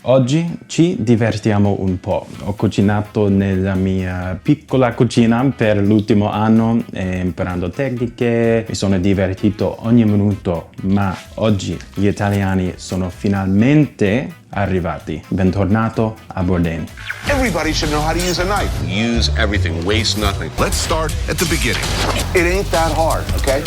Oggi ci divertiamo un po'. Ho cucinato nella mia piccola cucina per l'ultimo anno, imparando tecniche, mi sono divertito ogni minuto, ma oggi gli italiani sono finalmente arrivati. Bentornato a Bourdain. Everybody should know how to use a knife. Use everything, waste nothing. Let's start at the beginning. It ain't that hard, okay?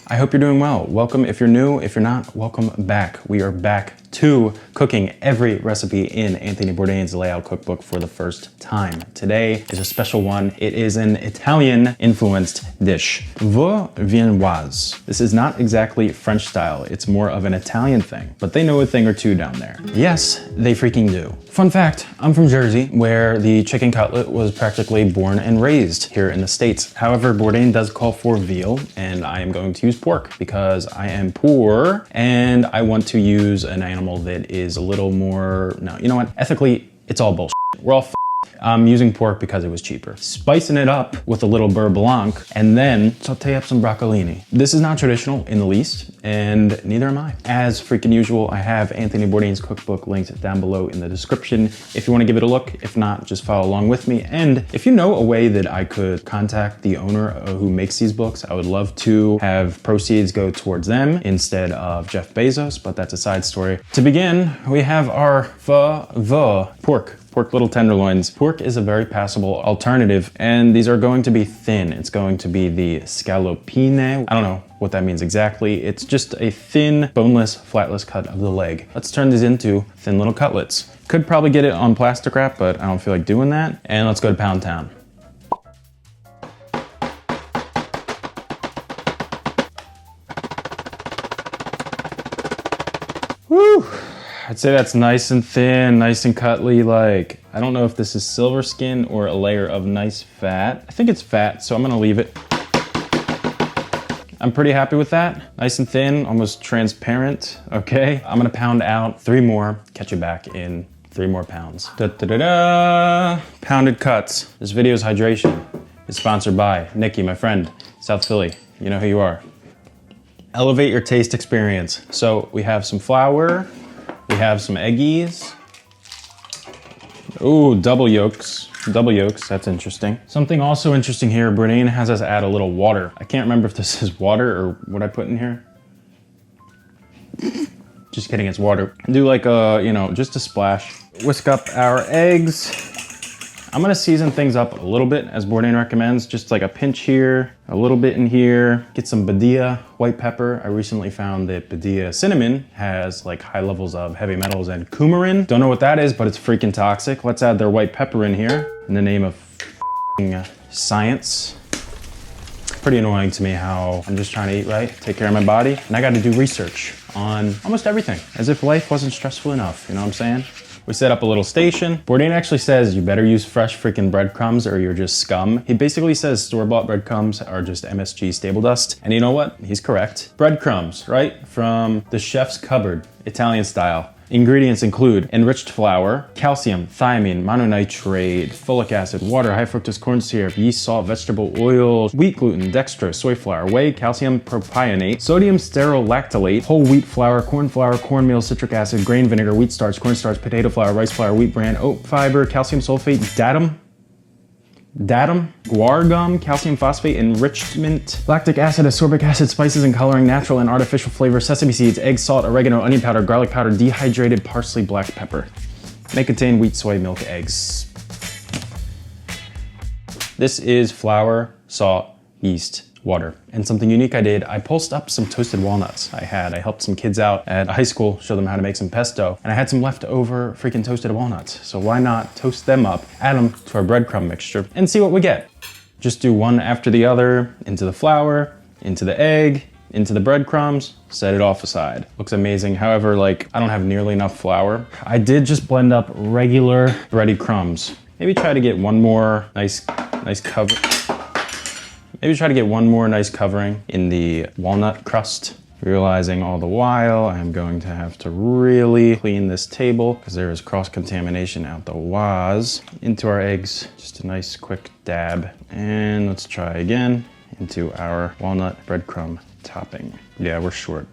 I hope you're doing well. Welcome if you're new. If you're not, welcome back. We are back to cooking every recipe in Anthony Bourdain's layout cookbook for the first time. Today is a special one. It is an Italian-influenced dish, Veau Viennoise. This is not exactly French style. It's more of an Italian thing, but they know a thing or two down there. Yes, they freaking do. Fun fact, I'm from Jersey, where the chicken cutlet was practically born and raised here in the States. However, Bourdain does call for veal, and I am going to use pork because I am poor and I want to use an animal that is a little more, no, you know what? Ethically, it's all bullshit. We're all I'm using pork because it was cheaper. Spicing it up with a little Beurre Blanc and then sauté up some Broccolini. This is not traditional in the least, and neither am I. As freaking usual, I have Anthony Bourdain's cookbook linked down below in the description if you want to give it a look. If not, just follow along with me. And if you know a way that I could contact the owner who makes these books, I would love to have proceeds go towards them instead of Jeff Bezos, but that's a side story. To begin, we have our veau pork little tenderloins. Pork is a very passable alternative, and these are going to be thin. It's going to be the scallopine. I don't know what that means exactly. It's just a thin, boneless, flatless cut of the leg. Let's turn these into thin little cutlets. Could probably get it on plastic wrap, but I don't feel like doing that. And let's go to Pound Town. Woo! I'd say that's nice and thin, nice and cutly, like, I don't know if this is silver skin or a layer of nice fat. I think it's fat, so I'm gonna leave it. I'm pretty happy with that. Nice and thin, almost transparent, okay? I'm gonna pound out 3 more, catch you back in 3 more pounds. Da-da-da-da! Pounded cuts. This video's hydration is sponsored by Nikki, my friend, South Philly. You know who you are. Elevate your taste experience. So we have some flour, we have some eggies. Ooh, double yolks, that's interesting. Something also interesting here, Bourdain has us add a little water. I can't remember if this is water or what I put in here. Just kidding, it's water. Do like a, you know, just a splash. Whisk up our eggs. I'm gonna season things up a little bit, as Bourdain recommends, just like a pinch here, a little bit in here. Get some Badia white pepper. I recently found that Badia cinnamon has like high levels of heavy metals and coumarin. Don't know what that is, but it's freaking toxic. Let's add their white pepper in here in the name of science. Pretty annoying to me how I'm just trying to eat right, take care of my body, and I gotta do research on almost everything, as if life wasn't stressful enough, you know what I'm saying? We set up a little station. Bourdain actually says you better use fresh freaking breadcrumbs or you're just scum. He basically says store-bought breadcrumbs are just MSG stable dust. And you know what? He's correct. Breadcrumbs, right? From the chef's cupboard, Italian style. Ingredients include enriched flour, calcium, thiamine, mononitrate, folic acid, water, high fructose corn syrup, yeast, salt, vegetable oils, wheat gluten, dextrose, soy flour, whey, calcium propionate, sodium stearyl lactylate, whole wheat flour, cornmeal, citric acid, grain vinegar, wheat starch, cornstarch, potato flour, rice flour, wheat bran, oat fiber, calcium sulfate, datum, guar gum, calcium phosphate, enrichment, lactic acid, ascorbic acid, spices and coloring, natural and artificial flavor, sesame seeds, egg, salt, oregano, onion powder, garlic powder, dehydrated parsley, black pepper. May contain wheat, soy, milk, eggs. This is flour, salt, yeast, water. And something unique I did, I pulsed up some toasted walnuts I helped some kids out at high school, show them how to make some pesto, and I had some leftover freaking toasted walnuts. So why not toast them up, add them to our breadcrumb mixture, and see what we get. Just do one after the other, into the flour, into the egg, into the breadcrumbs, set it off aside. Looks amazing. However, like, I don't have nearly enough flour. I did just blend up regular bready crumbs. Maybe try to get one more nice cover. Maybe try to get one more nice covering in the walnut crust. Realizing all the while I'm going to have to really clean this table because there is cross-contamination out the waz. Into our eggs, just a nice quick dab. And let's try again into our walnut breadcrumb topping. Yeah, we're short.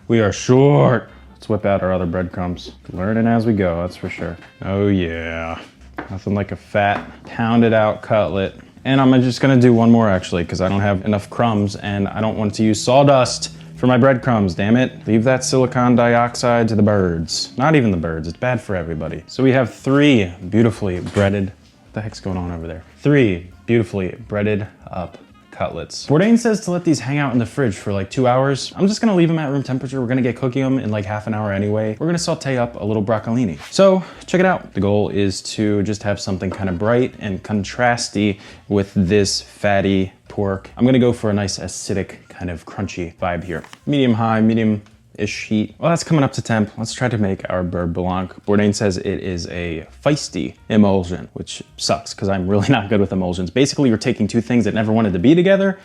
We are short. Let's Let's whip out our other breadcrumbs. Learning as we go, that's for sure. Oh yeah. Nothing like a fat, pounded out cutlet. And I'm just gonna do one more actually, because I don't have enough crumbs and I don't want to use sawdust for my breadcrumbs, damn it. Leave that silicon dioxide to the birds. Not even the birds, it's bad for everybody. So we have 3 beautifully breaded, what the heck's going on over there? 3 beautifully breaded up cutlets. Bourdain says to let these hang out in the fridge for like 2 hours. I'm just gonna leave them at room temperature. We're gonna get cooking them in like half an hour anyway. We're gonna saute up a little broccolini. So check it out. The goal is to just have something kind of bright and contrasty with this fatty pork. I'm gonna go for a nice acidic kind of crunchy vibe here. Medium high, medium-ish heat. Well, that's coming up to temp. Let's try to make our Beurre Blanc. Bourdain says it is a feisty emulsion, which sucks because I'm really not good with emulsions. Basically, you're taking 2 things that never wanted to be together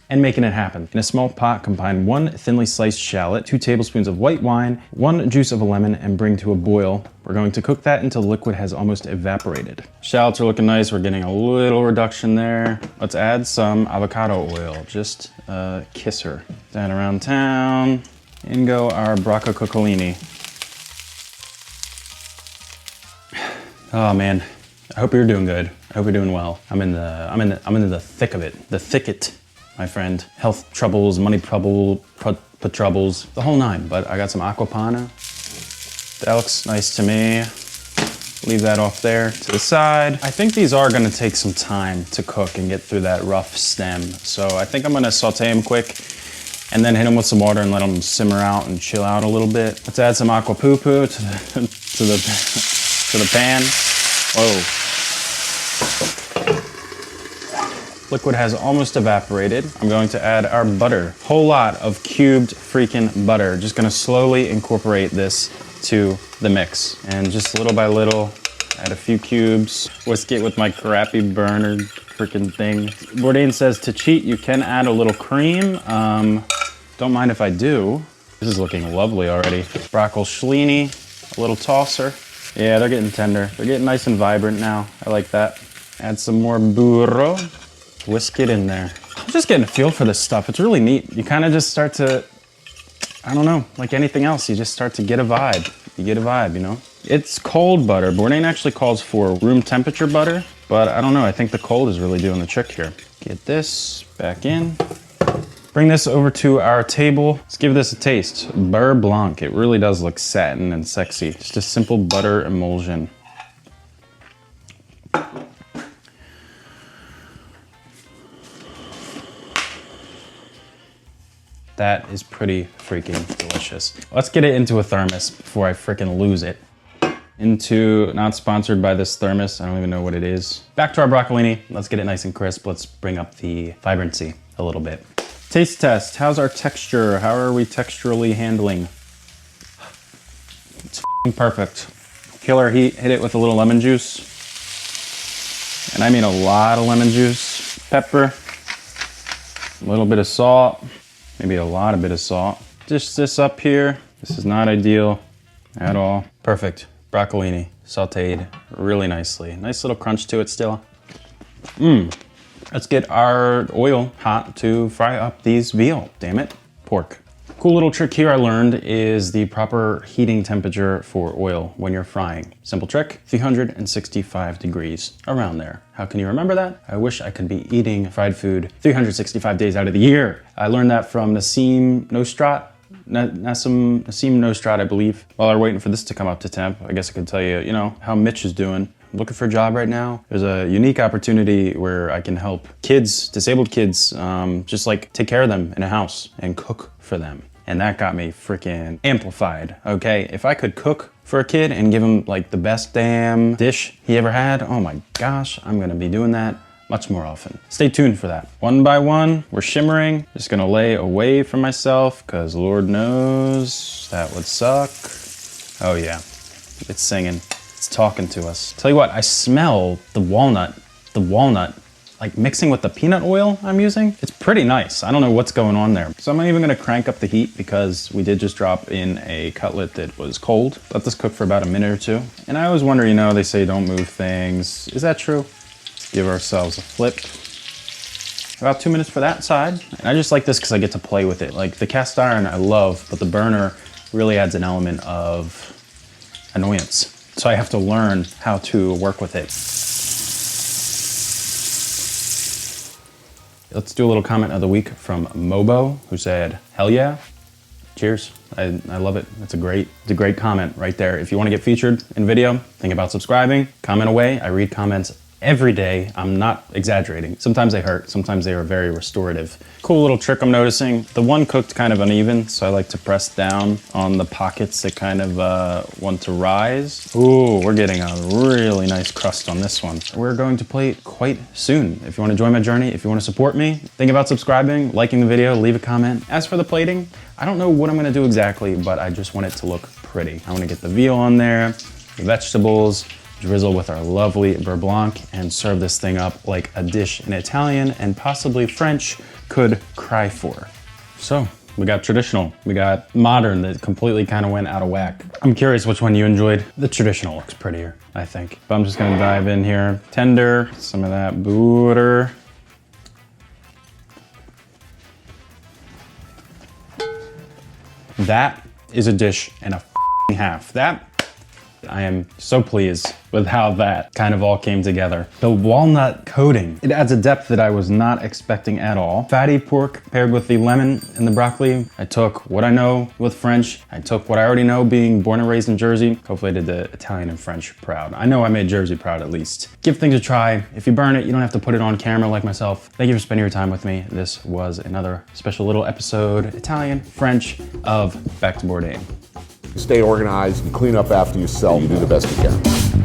and making it happen. In a small pot, combine 1 thinly sliced shallot, 2 tablespoons of white wine, 1 juice of a lemon, and bring to a boil. We're going to cook that until the liquid has almost evaporated. Shallots are looking nice. We're getting a little reduction there. Let's add some avocado oil, just a kisser. That around town. In go our Broccolini. Oh man, I hope you're doing good. I hope you're doing well. I'm into the thick of it, the thicket, my friend. Health troubles, money troubles, the whole 9. But I got some aqua panna. That looks nice to me. Leave that off there to the side. I think these are gonna take some time to cook and get through that rough stem. So I think I'm gonna saute them quick and then hit them with some water and let them simmer out and chill out a little bit. Let's add some aqua poo poo to the pan. Whoa. Liquid has almost evaporated. I'm going to add our butter. Whole lot of cubed freaking butter. Just gonna slowly incorporate this to the mix. And just little by little, add a few cubes. Whisk it with my crappy burner freaking thing. Bourdain says to cheat, you can add a little cream. Don't mind if I do. This is looking lovely already. Broccolini, a little tosser. Yeah, they're getting tender. They're getting nice and vibrant now. I like that. Add some more burro. Whisk it in there. I'm just getting a feel for this stuff. It's really neat. You kind of just start to, I don't know, like anything else, you just start to get a vibe. You get a vibe, you know? It's cold butter. Bourdain actually calls for room temperature butter, but I don't know, I think the cold is really doing the trick here. Get this back in. Bring this over to our table. Let's give this a taste. Beurre Blanc. It really does look satin and sexy. Just a simple butter emulsion. That is pretty freaking delicious. Let's get it into a thermos before I freaking lose it. Not sponsored by this thermos. I don't even know what it is. Back to our broccolini. Let's get it nice and crisp. Let's bring up the vibrancy a little bit. Taste test. How's our texture? How are we texturally handling? It's perfect. Killer heat. Hit it with a little lemon juice. And I mean a lot of lemon juice. Pepper. A little bit of salt. Maybe a lot of bit of salt. Just this up here. This is not ideal at all. Perfect. Broccolini, sauteed really nicely. Nice little crunch to it still. Let's get our oil hot to fry up these veal, damn it, pork. Cool little trick here I learned is the proper heating temperature for oil when you're frying. Simple trick, 365 degrees, around there. How can you remember that? I wish I could be eating fried food 365 days out of the year. I learned that from Nassim Nostrat, I believe. While we're waiting for this to come up to temp, I guess I could tell you, you know, how Mitch is doing. Looking for a job right now. There's a unique opportunity where I can help kids, disabled kids, just like take care of them in a house and cook for them. And that got me freaking amplified, okay? If I could cook for a kid and give him like the best damn dish he ever had, oh my gosh, I'm gonna be doing that much more often. Stay tuned for that. One by one, we're shimmering. Just gonna lay away from myself, cause Lord knows that would suck. Oh yeah, it's singing. It's talking to us. Tell you what, I smell the walnut, like mixing with the peanut oil I'm using. It's pretty nice. I don't know what's going on there. So I'm not even gonna crank up the heat because we did just drop in a cutlet that was cold. Let this cook for about a minute or two. And I always wonder, you know, they say don't move things. Is that true? Let's give ourselves a flip. About 2 minutes for that side. And I just like this because I get to play with it. Like the cast iron I love, but the burner really adds an element of annoyance. So I have to learn how to work with it. Let's do a little comment of the week from Mobo, who said, hell yeah. Cheers. I love it. It's a great comment right there. If you want to get featured in video, think about subscribing, comment away. I read comments every day. I'm not exaggerating. Sometimes they hurt, sometimes they are very restorative. Cool little trick I'm noticing. The one cooked kind of uneven, so I like to press down on the pockets that kind of want to rise. Ooh, we're getting a really nice crust on this one. We're going to plate quite soon. If you want to join my journey, if you want to support me, think about subscribing, liking the video, leave a comment. As for the plating, I don't know what I'm gonna do exactly, but I just want it to look pretty. I want to get the veal on there, the vegetables, drizzle with our lovely Beurre Blanc, and serve this thing up like a dish an Italian and possibly French could cry for. So, we got traditional, we got modern that completely kind of went out of whack. I'm curious which one you enjoyed. The traditional looks prettier, I think. But I'm just gonna dive in here. Tender, some of that Bourdain. That is a dish and a half. I am so pleased with how that kind of all came together. The walnut coating, it adds a depth that I was not expecting at all. Fatty pork paired with the lemon and the broccoli. I took what I know with French. I took what I already know being born and raised in Jersey. Hopefully I did the Italian and French proud. I know I made Jersey proud at least. Give things a try. If you burn it, you don't have to put it on camera like myself. Thank you for spending your time with me. This was another special little episode, Italian, French, of Back to Bourdain. Stay organized and clean up after yourself. You do the best you can.